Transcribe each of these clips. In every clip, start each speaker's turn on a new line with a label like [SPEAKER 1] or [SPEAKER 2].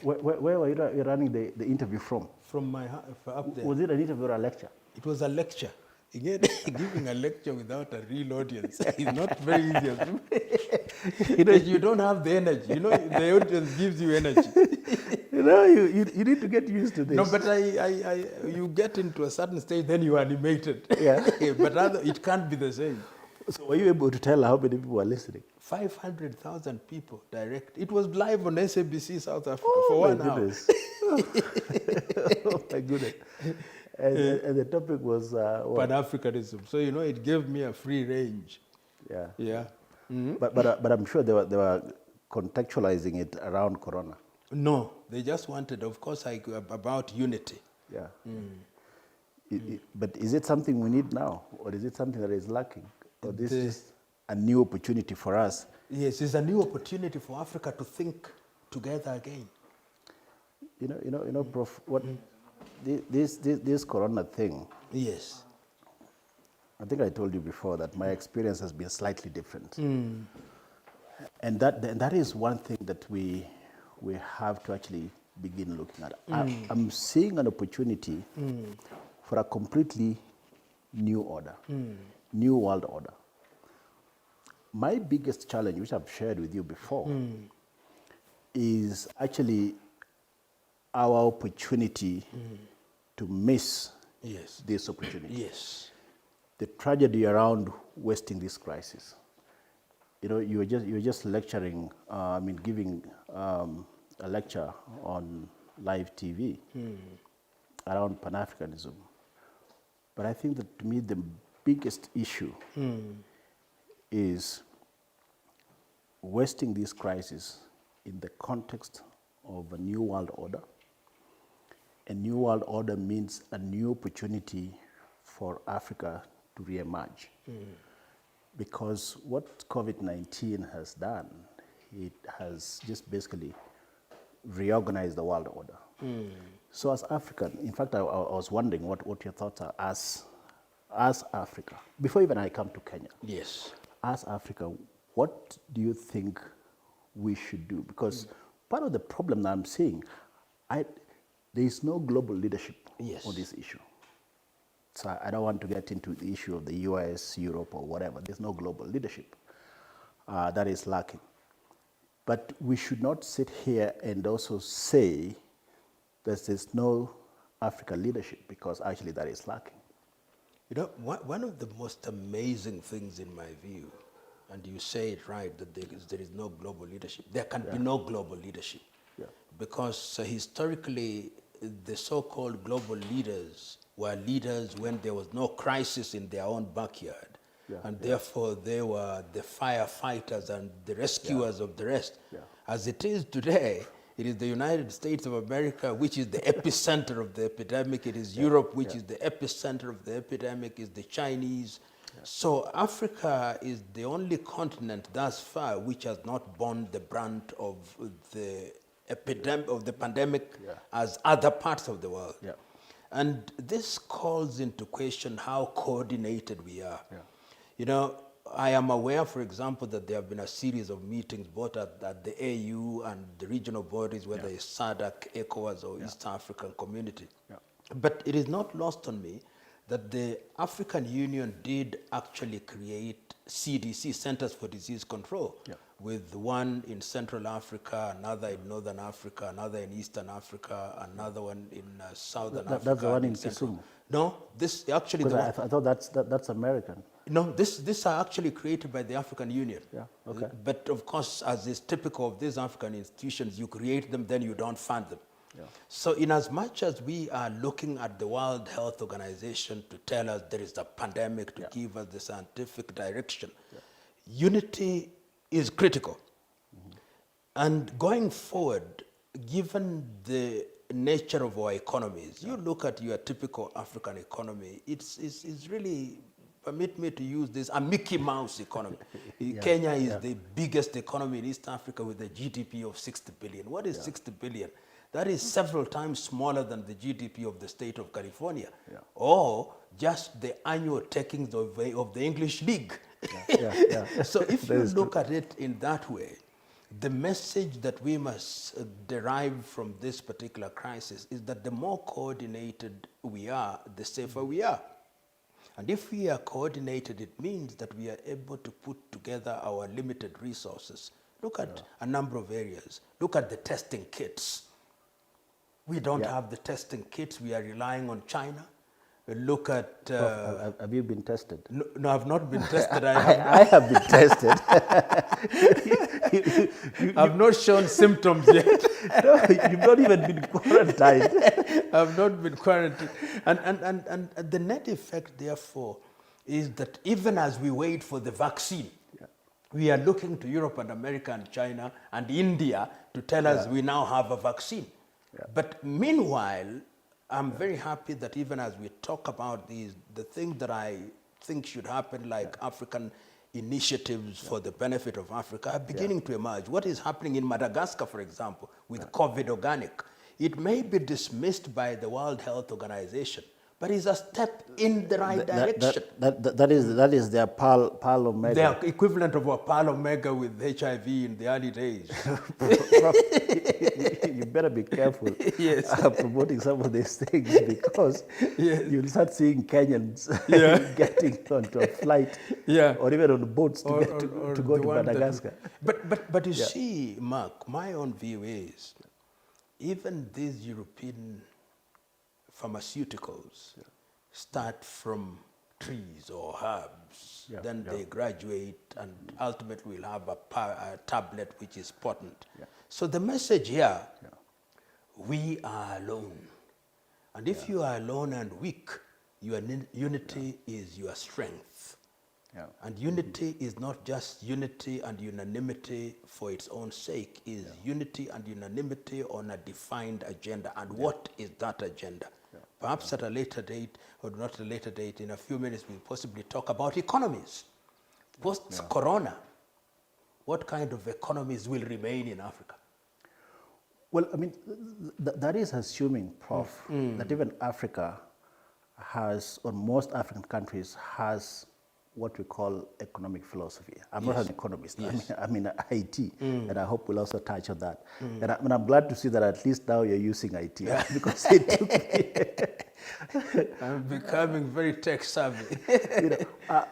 [SPEAKER 1] Where were you running the interview from?
[SPEAKER 2] From my up there.
[SPEAKER 1] Was it an interview or a lecture?
[SPEAKER 2] It was a lecture. Again, giving a lecture without a real audience is not very easy. If you don't have the energy, the audience gives you energy.
[SPEAKER 1] You need to get used to this.
[SPEAKER 2] No, but you get into a certain stage, then you are animated.
[SPEAKER 1] Yeah.
[SPEAKER 2] But it can't be the same.
[SPEAKER 1] So were you able to tell how many people were listening?
[SPEAKER 2] 500,000 people direct. It was live on SABC South Africa for 1 hour.
[SPEAKER 1] Oh my goodness. And the topic was
[SPEAKER 2] Pan-Africanism. So, it gave me a free range.
[SPEAKER 1] Yeah.
[SPEAKER 2] Yeah. Mm-hmm.
[SPEAKER 1] But I'm sure they were contextualizing it around Corona.
[SPEAKER 2] No, they just wanted, of course, about unity.
[SPEAKER 1] Yeah. But is it something we need now, or is it something that is lacking, or this is a new opportunity for us?
[SPEAKER 2] Yes, it's a new opportunity for Africa to think together again.
[SPEAKER 1] Prof. What this Corona thing?
[SPEAKER 2] Yes.
[SPEAKER 1] I think I told you before that my experience has been slightly different, and that is one thing that we have to actually begin looking at. I'm seeing an opportunity for a completely new order, new world order. My biggest challenge, which I've shared with you before, is actually our opportunity to miss this opportunity.
[SPEAKER 2] Yes.
[SPEAKER 1] The tragedy around wasting this crisis. You were just lecturing, giving a lecture on live TV around Pan-Africanism. But I think that to me the biggest issue is wasting this crisis in the context of a new world order. A new world order means a new opportunity for Africa to re-emerge. Because what COVID-19 has done, it has just basically reorganized the world order. So as African, in fact, I was wondering what your thoughts are as Africa. Before even I come to Kenya.
[SPEAKER 2] Yes.
[SPEAKER 1] As Africa, what do you think we should do? Because part of the problem that I'm seeing, there is no global leadership on this issue. So I don't want to get into the issue of the US, Europe, or whatever. There's no global leadership. That is lacking. But we should not sit here and also say that there's no African leadership, because actually that is lacking.
[SPEAKER 2] One of the most amazing things in my view, and you say it right, that there is no global leadership. There can be no global leadership. Because historically, the so-called global leaders were leaders when there was no crisis in their own backyard. And therefore, they were the firefighters and the rescuers of the rest. As it is today, it is the United States of America which is the epicenter of the epidemic. It is Europe which is the epicenter of the epidemic. It's the Chinese. So Africa is the only continent thus far which has not borne the brunt of the epidemic, of the pandemic, as other parts of the world. And this calls into question how coordinated we are. I am aware, for example, that there have been a series of meetings both at the AU and the regional bodies, whether it's SADC, ECOWAS, or East African Community. But it is not lost on me that the African Union did actually create CDC, Centers for Disease Control, with one in Central Africa, another in Northern Africa, another in Eastern Africa, another one in Southern Africa.
[SPEAKER 1] That's the one in Kisumu.
[SPEAKER 2] No, this actually...
[SPEAKER 1] I thought that's American.
[SPEAKER 2] No, these are actually created by the African Union.
[SPEAKER 1] Okay.
[SPEAKER 2] But of course, as is typical of these African institutions, you create them, then you don't fund them. So in as much as we are looking at the World Health Organization to tell us there is a pandemic, to give us the scientific direction, unity is critical. And going forward, given the nature of our economies, you look at your typical African economy, it's really, permit me to use this, a Mickey Mouse economy. Kenya is the biggest economy in East Africa with a GDP of 60 billion. What is 60 billion? That is several times smaller than the GDP of the state of California, or just the annual takings of the English League. So if you look at it in that way, The message that we must derive from this particular crisis is that the more coordinated we are, the safer we are. And if we are coordinated, it means that we are able to put together our limited resources. Look at a number of areas. Look at the testing kits. We don't have the testing kits. We are relying on China. Look at...
[SPEAKER 1] Prof, have you been tested?
[SPEAKER 2] No, I've not been tested.
[SPEAKER 1] I have been tested.
[SPEAKER 2] I've not shown symptoms yet.
[SPEAKER 1] No, you've not even been quarantined.
[SPEAKER 2] I've not been quarantined. And the net effect, therefore, is that even as we wait for the vaccine, we are looking to Europe and America and China and India to tell us we now have a vaccine. But meanwhile, I'm very happy that even as we talk about these, the things that I think should happen, like African initiatives for the benefit of Africa, are beginning to emerge. What is happening in Madagascar, for example, with COVID organic? It may be dismissed by the World Health Organization, but it's a step in the right direction.
[SPEAKER 1] That is their pal omega.
[SPEAKER 2] Their equivalent of a pal omega with HIV in the early days.
[SPEAKER 1] You better be careful
[SPEAKER 2] Yes.
[SPEAKER 1] promoting some of these things, because you'll start seeing Kenyans getting onto a flight or even on boats to go to Madagascar.
[SPEAKER 2] But you see, Mark, my own view is even these European pharmaceuticals start from trees or herbs, then they graduate and ultimately will have a tablet which is potent. So the message here, we are alone. And if you are alone and weak, your unity is your strength. And unity is not just unity and unanimity for its own sake, is unity and unanimity on a defined agenda. And what is that agenda? Perhaps at a later date, or not a later date, in a few minutes, we'll possibly talk about economies. Post-corona, what kind of economies will remain in Africa?
[SPEAKER 1] Well, I mean, that is assuming, Prof, that even Africa has, or most African countries, has what we call economic philosophy. I'm not an economist. I'm in IT, and I hope we'll also touch on that. And I'm glad to see that at least now you're using IT, because it took me...
[SPEAKER 2] I'm becoming very tech savvy.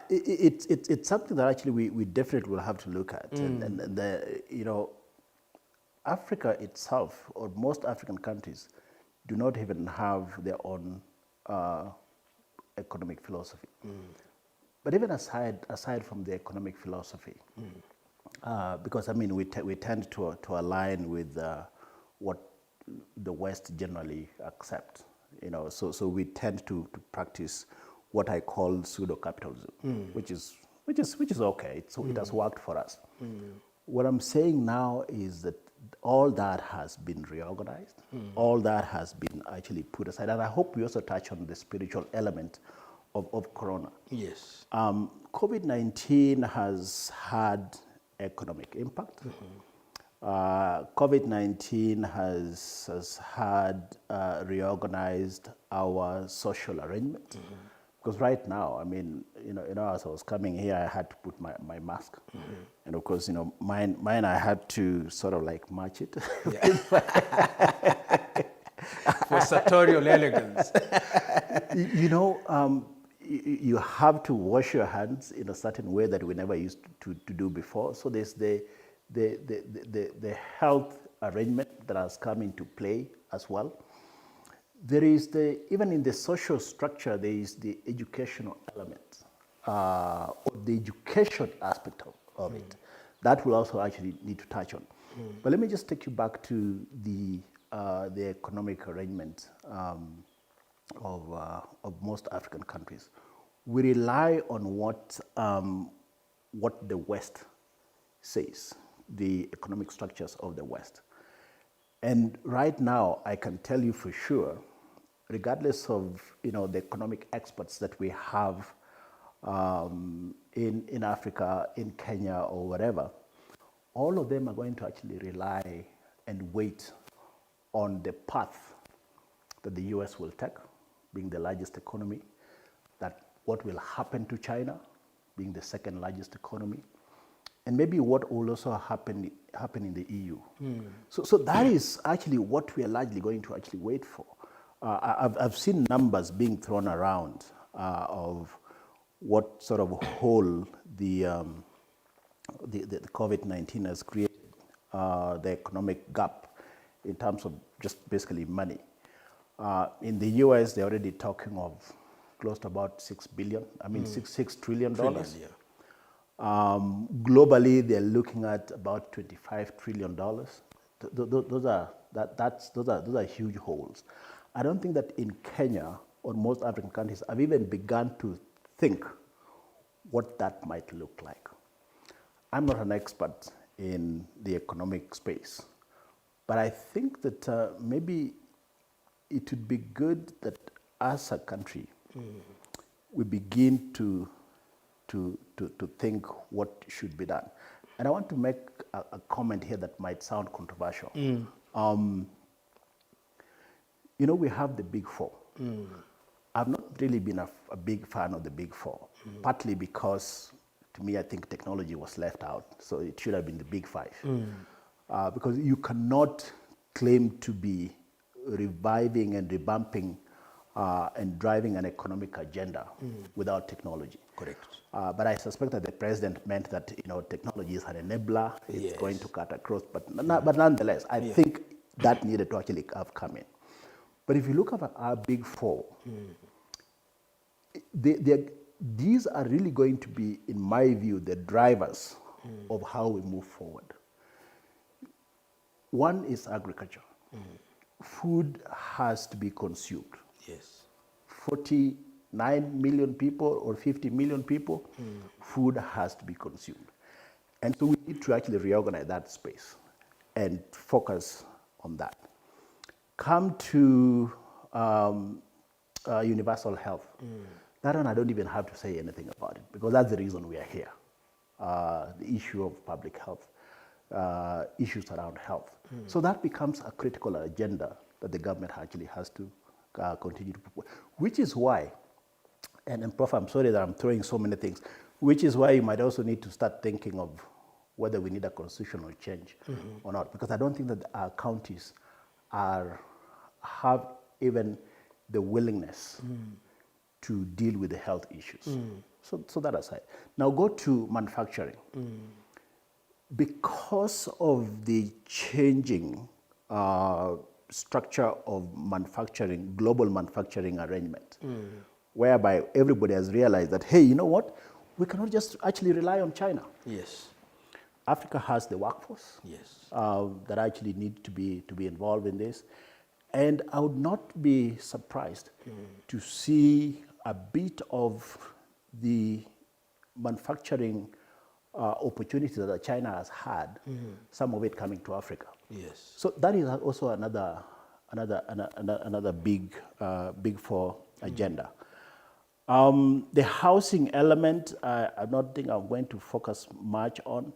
[SPEAKER 1] It's something that actually we definitely will have to look at. And Africa itself, or most African countries, do not even have their own economic philosophy. But even aside from the economic philosophy, because I mean we tend to align with what the West generally accept, so we tend to practice what I call pseudo capitalism, which is okay. It has worked for us. What I'm saying now is that all that has been reorganized, all that has been actually put aside, and I hope we also touch on the spiritual element of Corona.
[SPEAKER 2] Yes.
[SPEAKER 1] COVID-19 has had economic impact. COVID-19 has had reorganized our social arrangement. Because right now, I mean, as I was coming here, I had to put my mask. And of course, mine I had to sort of like match it.
[SPEAKER 2] For sartorial elegance.
[SPEAKER 1] You have to wash your hands in a certain way that we never used to do before. So there's the health arrangement that has come into play as well. There is even in the social structure, there is the educational element, or the education aspect of it. That will also actually need to touch on. But let me just take you back to the economic arrangement of most African countries. We rely on what the West says, the economic structures of the West. And right now, I can tell you for sure, regardless of the economic experts that we have in Africa, in Kenya, or wherever, all of them are going to actually rely and wait on the path that the US will take, being the largest economy, that what will happen to China, being the second largest economy, and maybe what will also happen in the EU. So that is actually what we are largely going to actually wait for. I've seen numbers being thrown around of what sort of hole the COVID-19 has created, the economic gap in terms of just basically money. In the US, they're already talking of close to about $6 billion, $6 trillion.
[SPEAKER 2] Yeah.
[SPEAKER 1] Globally, they're looking at about $25 trillion. Those are huge holes. I don't think that in Kenya or most African countries have even begun to think what that might look like. I'm not an expert in the economic space, but I think that maybe it would be good that as a country, we begin to think what should be done. And I want to make a comment here that might sound controversial. We have the big four. I've not really been a big fan of the big four, partly because, to me, I think technology was left out, so it should have been the big five. Because you cannot claim to be reviving and revamping and driving an economic agenda without technology.
[SPEAKER 2] Correct.
[SPEAKER 1] But I suspect that the president meant that technology is an enabler. It's
[SPEAKER 2] Yes.
[SPEAKER 1] going to cut across. But nonetheless, I think that needed to actually have come in. But if you look at our big four, these are really going to be, in my view, the drivers of how we move forward. One is agriculture. Food has to be consumed.
[SPEAKER 2] Yes.
[SPEAKER 1] 49 million people or 50 million people, food has to be consumed. And so we need to actually reorganize that space and focus on that. Come to universal health. That one I don't even have to say anything about it, because that's the reason we are here. The issue of public health, issues around health. So that becomes a critical agenda that the government actually has to continue to propose, which is why, and Prof, I'm sorry that I'm throwing so many things, which is why you might also need to start thinking of whether we need a constitutional change or not, because I don't think that our counties have even the willingness to deal with the health issues. So that aside. Now go to manufacturing. Because of the changing structure of manufacturing, global manufacturing arrangement, whereby everybody has realized that, hey, you know what? We cannot just actually rely on China.
[SPEAKER 2] Yes.
[SPEAKER 1] Africa has the workforce
[SPEAKER 2] Yes.
[SPEAKER 1] that actually need to be involved in this. And I would not be surprised to see a bit of the manufacturing opportunities that China has had, some of it coming to Africa.
[SPEAKER 2] Yes.
[SPEAKER 1] So that is also another big four agenda. The housing element, I don't think I'm going to focus much on,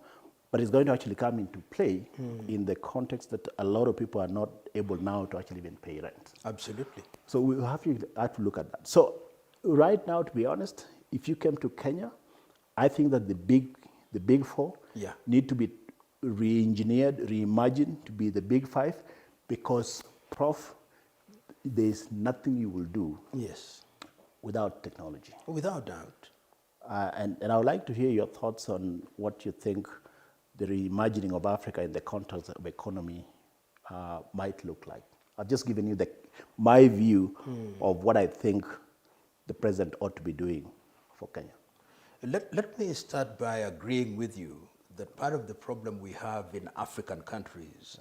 [SPEAKER 1] but it's going to actually come into play in the context that a lot of people are not able now to actually even pay rent.
[SPEAKER 2] Absolutely.
[SPEAKER 1] So we have to look at that. So right now, to be honest, if you came to Kenya, I think that the big four need to be re-engineered, reimagined to be the big five, because, Prof, there's nothing you will do without technology.
[SPEAKER 2] Without doubt.
[SPEAKER 1] And I would like to hear your thoughts on what you think the reimagining of Africa in the context of economy might look like. I've just given you my view of what I think the president ought to be doing for Kenya.
[SPEAKER 2] Let me start by agreeing with you that part of the problem we have in African countries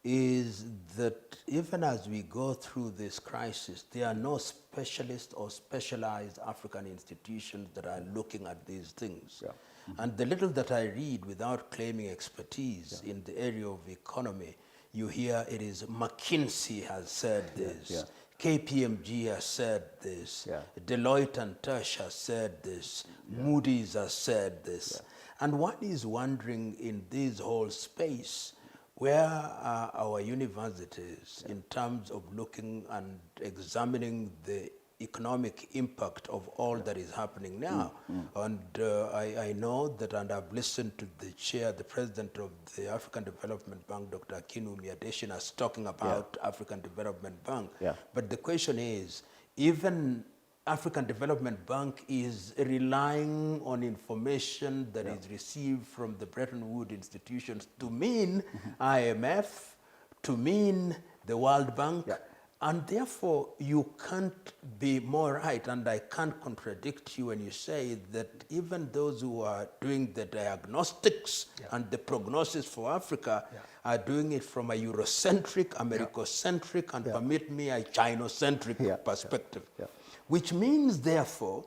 [SPEAKER 2] is that even as we go through this crisis, there are no specialist or specialized African institutions that are looking at these things. And the little that I read, without claiming expertise in the area of economy, you hear it is McKinsey has said this, KPMG has said this, Deloitte and Touche has said this, Moody's has said this. And one is wondering, in this whole space, where are our universities in terms of looking and examining the economic impact of all that is happening now. And I know that, and I've listened to the chair, the president of the African Development Bank, Dr. Kinumi Adesina, talking about African Development Bank. But the question is, even African Development Bank is relying on information that is received from the Bretton Woods institutions to mean IMF, to mean the World Bank, and therefore you can't be more right, and I can't contradict you when you say that even those who are doing the diagnostics and the prognosis for Africa are doing it from a Eurocentric, Americocentric, and permit me, a Chinocentric perspective. Which means, therefore,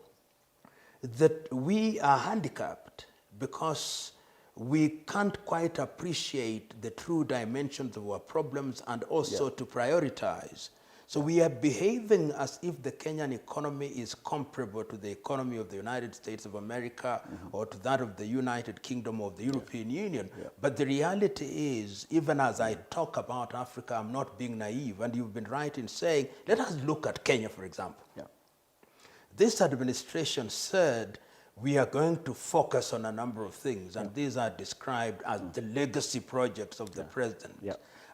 [SPEAKER 2] that we are handicapped because we can't quite appreciate the true dimensions of our problems and also to prioritize. So we are behaving as if the Kenyan economy is comparable to the economy of the United States of America or to that of the United Kingdom or the European Union. But the reality is, even as I talk about Africa, I'm not being naive. And you've been right in saying, let us look at Kenya, for example. This administration said, we are going to focus on a number of things, and these are described as the legacy projects of the president.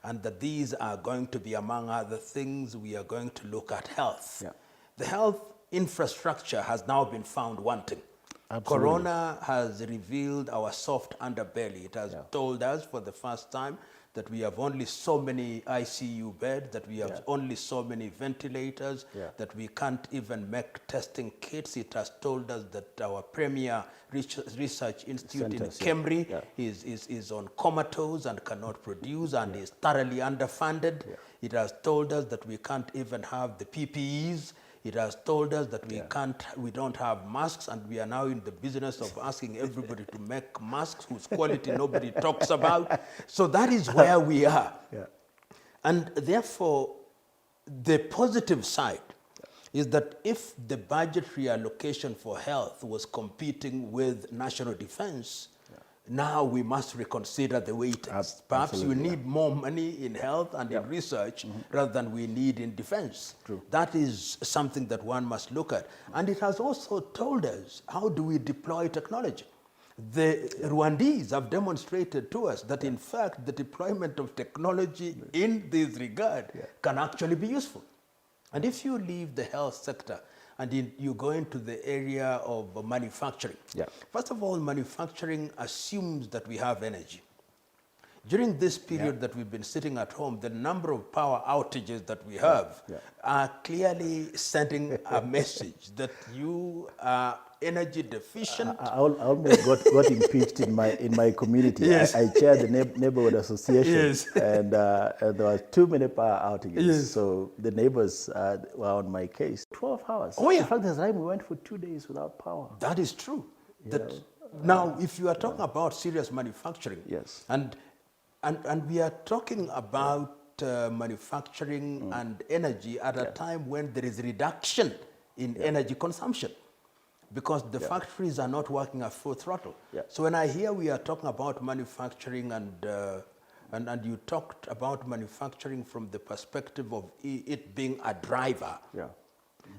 [SPEAKER 2] And that these are going to be, among other things, we are going to look at health. The health infrastructure has now been found wanting. Corona has revealed our soft underbelly. It has told us for the first time that we have only so many ICU beds, that we have only so many ventilators, that we can't even make testing kits. It has told us that our premier research institute in Cambridge is on comatose and cannot produce and is thoroughly underfunded. It has told us that we can't even have the PPEs. It has told us that we don't have masks, and we are now in the business of asking everybody to make masks whose quality nobody talks about. So that is where we are. And therefore, the positive side is that if the budgetary allocation for health was competing with national defense, now we must reconsider the way it is. Perhaps we need more money in health and in research rather than we need in defense. That is something that one must look at. And it has also told us, how do we deploy technology? The Rwandese have demonstrated to us that, in fact, the deployment of technology in this regard can actually be useful. And if you leave the health sector and you go into the area of manufacturing. First of all, manufacturing assumes that we have energy. During this period that we've been sitting at home, the number of power outages that we have are clearly sending a message that you are energy deficient.
[SPEAKER 1] I almost got impeached in my community. I chaired the neighborhood association, and there were too many power outages. So the neighbors were on my case. 12 hours. In fact, there's time we went for 2 days without power.
[SPEAKER 2] That is true. Now, if you are talking about serious manufacturing, and we are talking about manufacturing and energy at a time when there is reduction in energy consumption, because the factories are not working at full throttle. So when I hear we are talking about manufacturing and you talked about manufacturing from the perspective of it being a driver,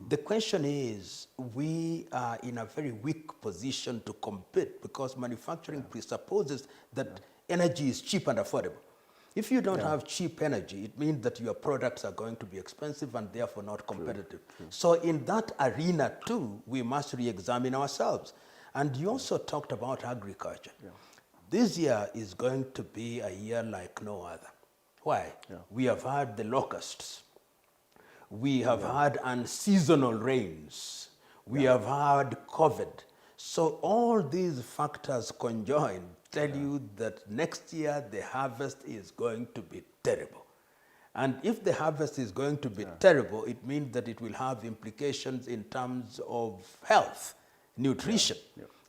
[SPEAKER 2] the question is, we are in a very weak position to compete because manufacturing presupposes that energy is cheap and affordable. If you don't have cheap energy, it means that your products are going to be expensive and therefore not competitive. So in that arena too, we must re-examine ourselves. And you also talked about agriculture. This year is going to be a year like no other. Why? We have had the locusts. We have had unseasonal rains. We have had COVID. So all these factors conjoined tell you that next year the harvest is going to be terrible. And if the harvest is going to be terrible, it means that it will have implications in terms of health, nutrition.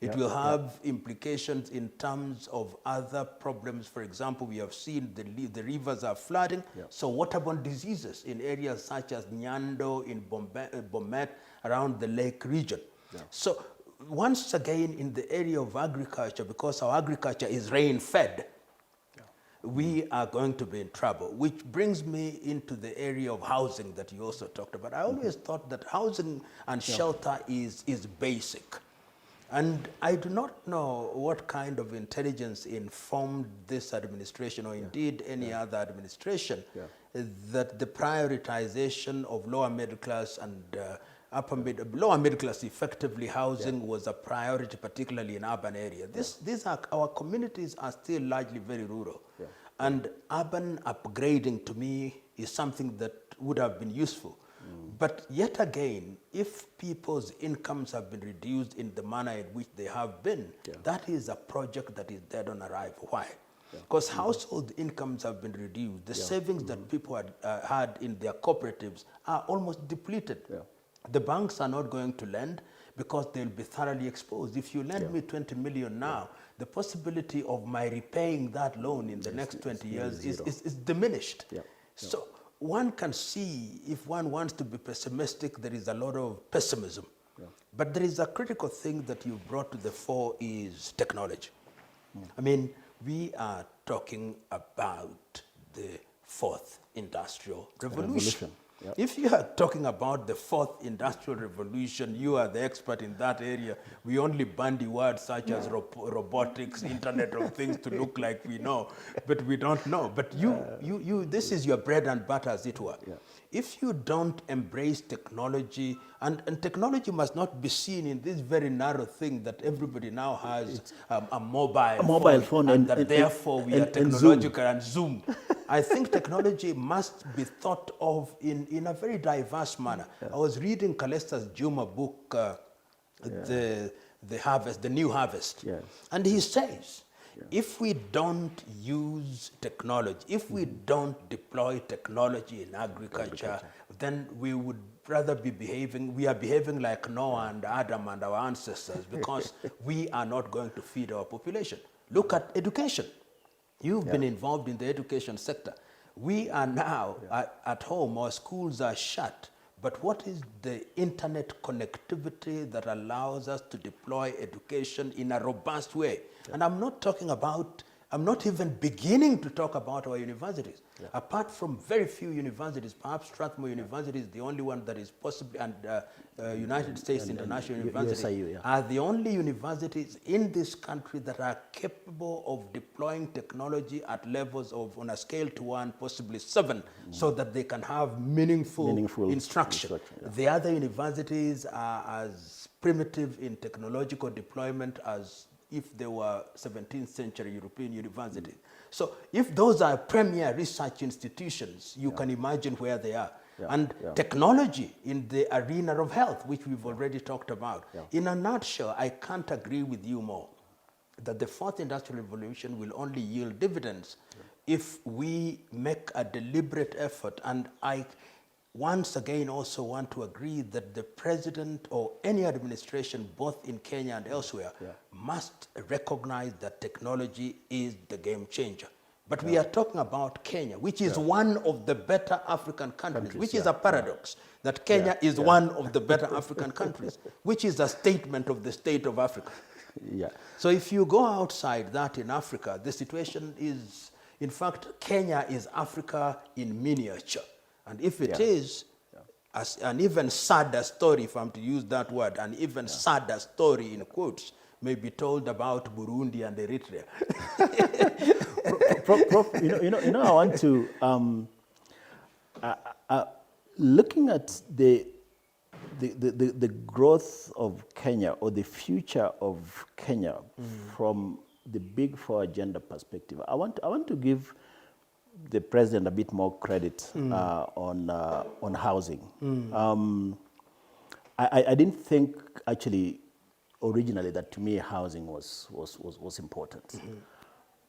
[SPEAKER 2] It will have implications in terms of other problems. For example, we have seen the rivers are flooding. So waterborne diseases in areas such as Nyando, in Bomet, around the lake region. So once again, in the area of agriculture, because our agriculture is rain-fed, we are going to be in trouble, which brings me into the area of housing that you also talked about. I always thought that housing and shelter is basic. And I do not know what kind of intelligence informed this administration or indeed any other administration that the prioritization of lower middle class and lower middle class effectively housing was a priority, particularly in urban areas. Our communities are still largely very rural. And urban upgrading to me is something that would have been useful. But yet again, if people's incomes have been reduced in the manner in which they have been, that is a project that is dead on arrival. Why? Because household incomes have been reduced. The savings that people had in their cooperatives are almost depleted. The banks are not going to lend because they'll be thoroughly exposed. If you lend me 20 million now, the possibility of my repaying that loan in the next 20 years is diminished. So one can see, if one wants to be pessimistic, there is a lot of pessimism. But there is a critical thing that you brought to the fore is technology. I mean, we are talking about the fourth industrial revolution. If you are talking about the fourth industrial revolution, you are the expert in that area. We only bandy words such as robotics, Internet of Things to look like we know, but we don't know. But this is your bread and butter, as it were. If you don't embrace technology, and technology must not be seen in this very narrow thing that everybody now has a mobile phone, and therefore we are technological and Zoom. I think technology must be thought of in a very diverse manner. I was reading Calesta's Juma book, The New Harvest, and he says, if we don't use technology, if we don't deploy technology in agriculture, then we would rather be we are behaving like Noah and Adam and our ancestors, because we are not going to feed our population. Look at education. You've been involved in the education sector. We are now at home, our schools are shut. But what is the internet connectivity that allows us to deploy education in a robust way? And I'm not even beginning to talk about our universities. Apart from very few universities, perhaps Strathmore University is the only one that is possibly, and United States International University are the only universities in this country that are capable of deploying technology at levels of, on a scale to 1, possibly 7, so that they can have meaningful instruction. The other universities are as primitive in technological deployment as if they were 17th century European universities. So if those are premier research institutions, you can imagine where they are. And technology in the arena of health, which we've already talked about. In a nutshell, I can't agree with you more that the fourth industrial revolution will only yield dividends if we make a deliberate effort. And I once again also want to agree that the president or any administration, both in Kenya and elsewhere, must recognize that technology is the game changer. But we are talking about Kenya, which is one of the better African countries, which is a paradox, that Kenya is one of the better African countries, which is a statement of the state of Africa. So if you go outside that in Africa, the situation is, in fact, Kenya is Africa in miniature. And if it is, as an even sadder story, if I'm to use that word, an even sadder story in quotes, may be told about Burundi and Eritrea.
[SPEAKER 1] Prof, I want to, looking at the growth of Kenya, or the future of Kenya from the Big Four agenda perspective, I want to give the president a bit more credit on housing. I didn't think actually originally that, to me, housing was important.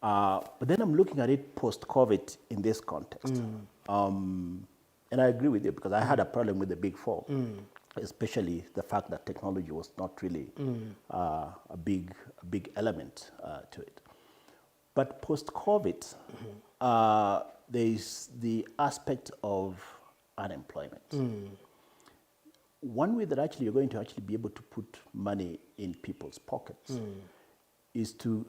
[SPEAKER 1] But then I'm looking at it post-COVID in this context. And I agree with you, because I had a problem with the Big Four, especially the fact that technology was not really a big element to it. But post-COVID, there is the aspect of unemployment. One way that actually you're going to actually be able to put money in people's pockets is to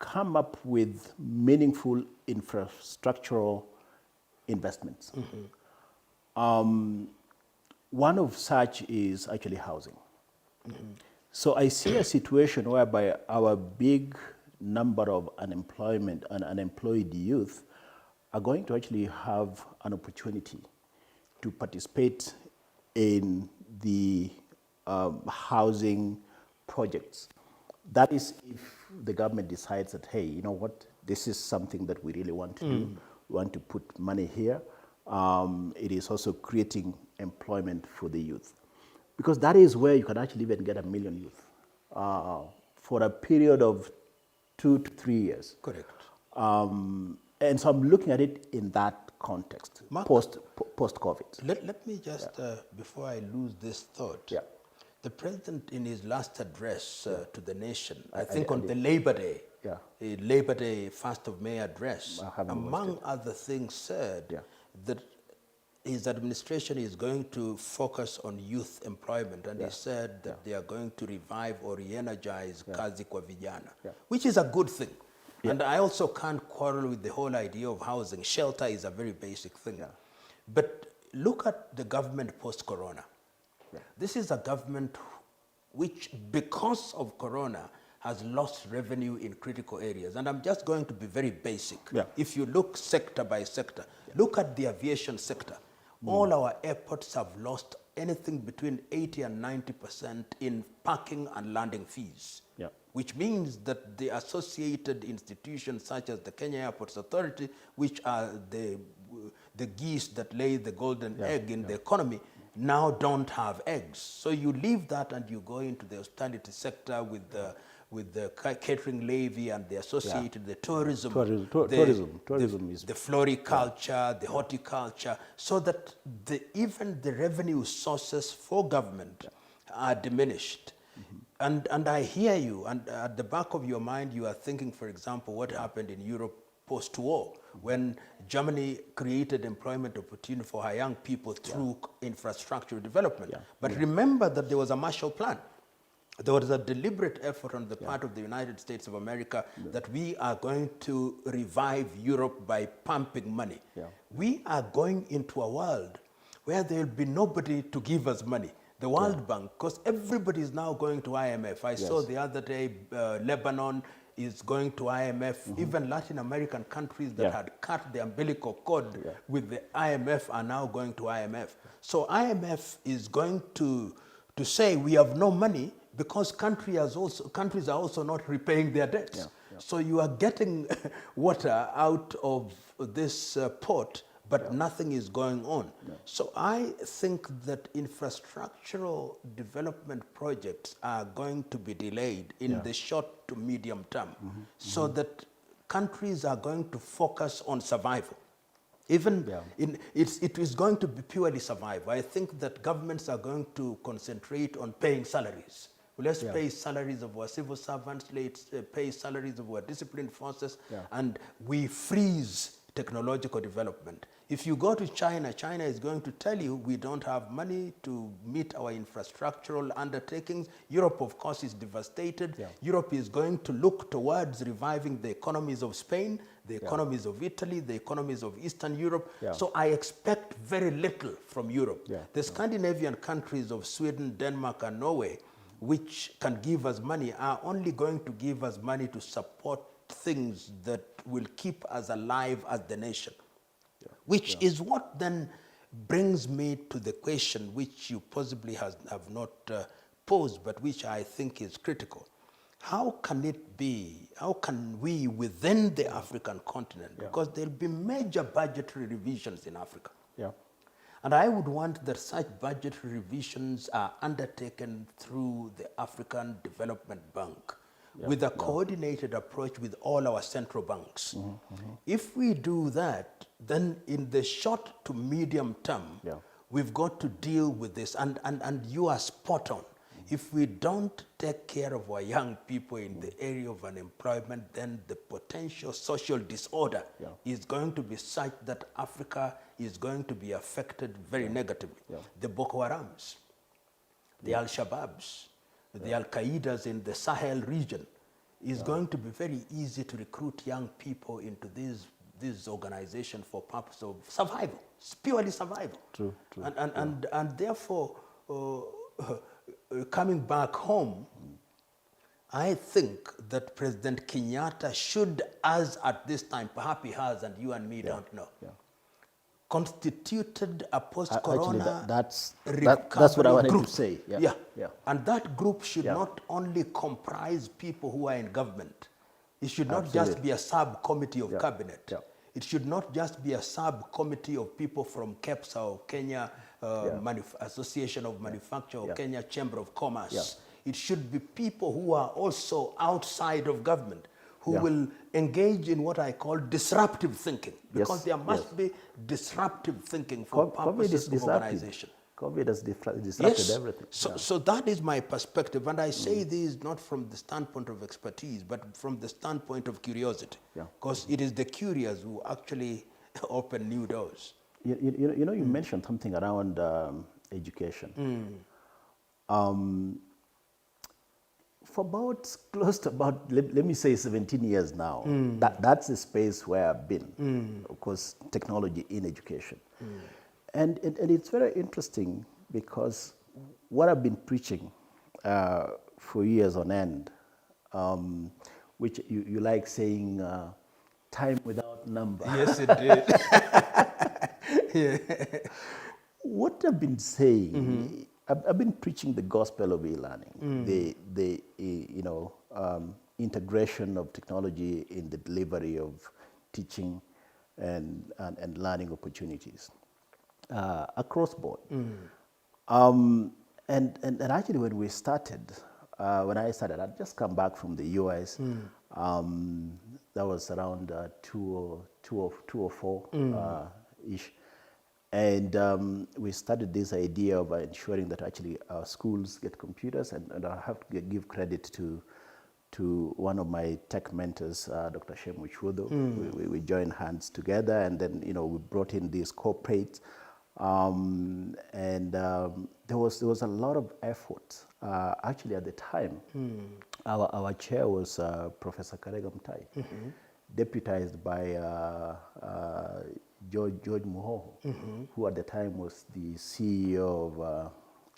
[SPEAKER 1] come up with meaningful infrastructural investments. One of such is actually housing. So I see a situation whereby our big number of unemployment and unemployed youth are going to actually have an opportunity to participate in the housing projects. That is if the government decides that, hey, you know what, this is something that we really want to do. We want to put money here. It is also creating employment for the youth. Because that is where you can actually even get 1 million youth for a period of 2 to 3 years.
[SPEAKER 2] Correct.
[SPEAKER 1] And so I'm looking at it in that context,
[SPEAKER 2] Mark,
[SPEAKER 1] post-COVID.
[SPEAKER 2] Let me just, before I lose this thought,
[SPEAKER 1] Yeah.
[SPEAKER 2] the president in his last address to the nation, I
[SPEAKER 1] I
[SPEAKER 2] think on
[SPEAKER 1] did.
[SPEAKER 2] the Labor Day,
[SPEAKER 1] Yeah.
[SPEAKER 2] Labor Day 1st of May address,
[SPEAKER 1] I haven't watched
[SPEAKER 2] among other things said
[SPEAKER 1] Yeah.
[SPEAKER 2] that his administration is going to focus on youth employment, and he said that they are going to revive or re-energize kazi kwa vijana, which is a good thing. And I also can't quarrel with the whole idea of housing. Shelter is a very basic thing. But look at the government post-corona. This is a government which, because of corona, has lost revenue in critical areas. And I'm just going to be very basic. If you look sector by sector, look at the aviation sector. All our airports have lost anything between 80 and 90% in parking and landing fees. Which means that the associated institutions such as the Kenya Airports Authority, which are the geese that lay the golden egg in the economy, now don't have eggs. So you leave that and you go into the hospitality sector with the catering levy and the associated, the tourism,
[SPEAKER 1] tourism is
[SPEAKER 2] the floriculture, the horticulture, so that even the revenue sources for government are diminished. And I hear you, and at the back of your mind, you are thinking, for example, what happened in Europe post-war, when Germany created employment opportunity for her young people through infrastructure development. But remember that there was a Marshall Plan. There was a deliberate effort on the part of the United States of America that we are going to revive Europe by pumping money. We are going into a world where there will be nobody to give us money. The World Bank, because everybody is now going to IMF. I saw the other day Lebanon is going to IMF. Even Latin American countries that had cut the umbilical cord with the IMF are now going to IMF. So IMF is going to say we have no money because countries are also not repaying their debts. So you are getting water out of this pot, but nothing is going on. So I think that infrastructural development projects are going to be delayed in the short to medium term, so that countries are going to focus on survival. It is going to be purely survival. I think that governments are going to concentrate on paying salaries. Let's pay salaries of our civil servants, let's pay salaries of our disciplined forces, and we freeze technological development. If you go to China, China is going to tell you we don't have money to meet our infrastructural undertakings. Europe, of course, is devastated. Europe is going to look towards reviving the economies of Spain, the economies of Italy, the economies of Eastern Europe. So I expect very little from Europe. The Scandinavian countries of Sweden, Denmark, and Norway, which can give us money, are only going to give us money to support things that will keep us alive as the nation. Which is what then brings me to the question which you possibly have not posed, but which I think is critical. How can it be, how can we within the African continent, because there will be major budgetary revisions in Africa. And I would want that such budgetary revisions are undertaken through the African Development Bank with a coordinated approach with all our central banks. If we do that, then in the short to medium term, we've got to deal with this. And you are spot on. If we don't take care of our young people in the area of unemployment, then the potential social disorder is going to be such that Africa is going to be affected very negatively. The Boko Harams, the Al-Shabaabs, the Al-Qaedas in the Sahel region, it's going to be very easy to recruit young people into these organizations for purpose of survival. It's purely survival.
[SPEAKER 1] True, true.
[SPEAKER 2] And therefore, coming back home, I think that President Kenyatta should, as at this time, perhaps he has, and you and me don't know, constituted a post-corona
[SPEAKER 1] that's what I wanted
[SPEAKER 2] group.
[SPEAKER 1] to say.
[SPEAKER 2] Yeah. And that group should not only comprise people who are in government. It should not just be a subcommittee of cabinet. It should not just be a subcommittee of people from KEPSA or Kenya Association of Manufacture or Kenya Chamber of Commerce. It should be people who are also outside of government, who will engage in what I call disruptive thinking, because there must be disruptive thinking for purposes of organization.
[SPEAKER 1] COVID has disrupted everything.
[SPEAKER 2] So that is my perspective, and I say this not from the standpoint of expertise, but from the standpoint of curiosity, because it is the curious who actually open new doors.
[SPEAKER 1] You mentioned something around education. For close to let me say 17 years now, that's the space where I've been, of course, technology in education. And it's very interesting because what I've been preaching for years on end, which you like saying, time without number.
[SPEAKER 2] Yes, it did.
[SPEAKER 1] What I've been saying, I've been preaching the gospel of e-learning, the integration of technology in the delivery of teaching and learning opportunities across board. And actually, when we started, when I started, I'd just come back from the US. That was around 2004 ish. And we started this idea of ensuring that actually our schools get computers, and I have to give credit to one of my tech mentors, Dr. Shemu Chwodo. We joined hands together, and then we brought in these corporates, and there was a lot of effort. Actually, at the time, our chair was Professor Karega Mtai, deputized by George Muhoho, who at the time was the CEO of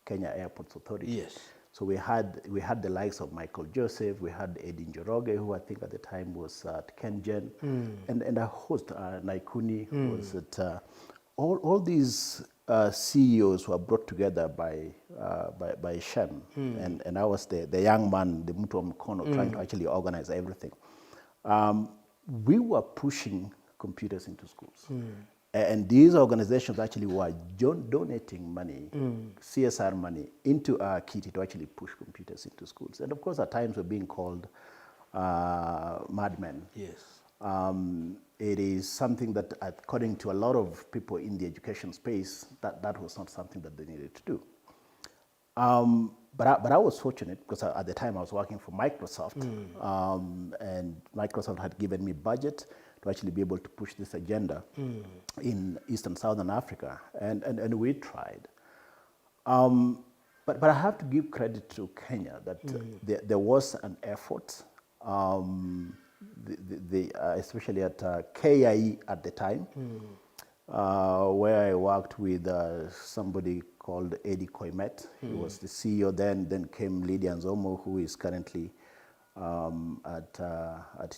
[SPEAKER 1] Kenya Airports Authority.
[SPEAKER 2] Yes.
[SPEAKER 1] So we had the likes of Michael Joseph, we had Eddie Njoroge, who I think at the time was at KenGen, and a host, Naikuni, who was at all these CEOs were brought together by Shem, and I was the young man, the Mutu wa Mkono, trying to actually organize everything. We were pushing computers into schools. And these organizations actually were donating money, CSR money, into our kitty to actually push computers into schools. And of course, at times we're being called madmen.
[SPEAKER 2] Yes.
[SPEAKER 1] It is something that, according to a lot of people in the education space, that was not something that they needed to do. But I was fortunate because at the time I was working for Microsoft, and Microsoft had given me budget to actually be able to push this agenda in East and Southern Africa, and we tried. But I have to give credit to Kenya that there was an effort, especially at KIE at the time, where I worked with somebody called Eddie Koimet. He was the CEO then came Lydia Nzomo, who is currently at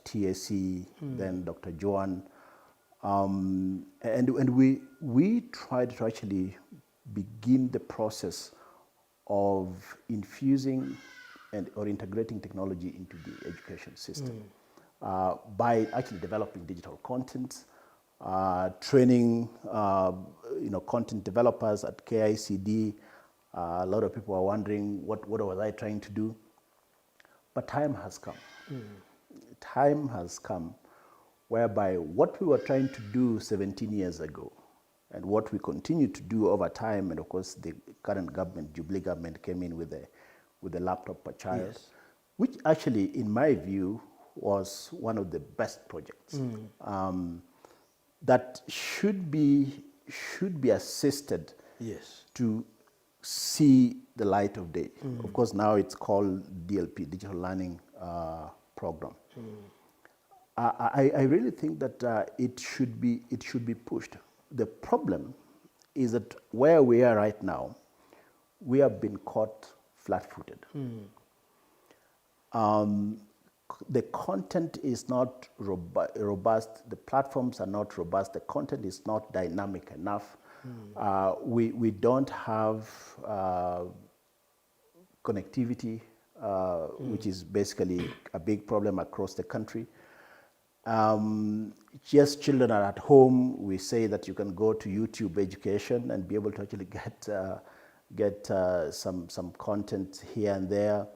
[SPEAKER 1] TSC, then Dr. Joan. And we tried to actually begin the process of infusing or integrating technology into the education system by actually developing digital content, training content developers at KICD. A lot of people are wondering what was I trying to do, but time has come. Time has come whereby what we were trying to do 17 years ago and what we continue to do over time, and of course the current government, Jubilee government, came in with a laptop per child, which actually, in my view, was one of the best projects that should be assisted to see the light of day. Of course, now it's called DLP, Digital Learning program. I really think that it should be pushed. The problem is that where we are right now, we have been caught flat-footed. The content is not robust, the platforms are not robust, the content is not dynamic enough. We don't have connectivity, which is basically a big problem across the country. Just children are at home. We say that you can go to YouTube Education and be able to actually get some content here and there.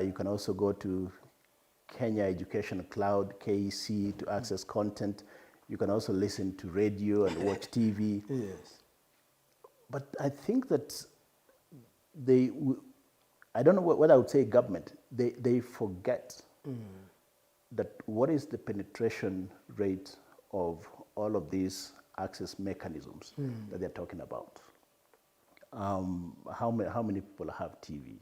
[SPEAKER 1] You can also go to Kenya Education Cloud, KEC, to access content. You can also listen to radio and watch TV.
[SPEAKER 2] Yes.
[SPEAKER 1] But I think that I don't know whether I would say government, they forget that what is the penetration rate of all of these access mechanisms that they're talking about. How many people have TV?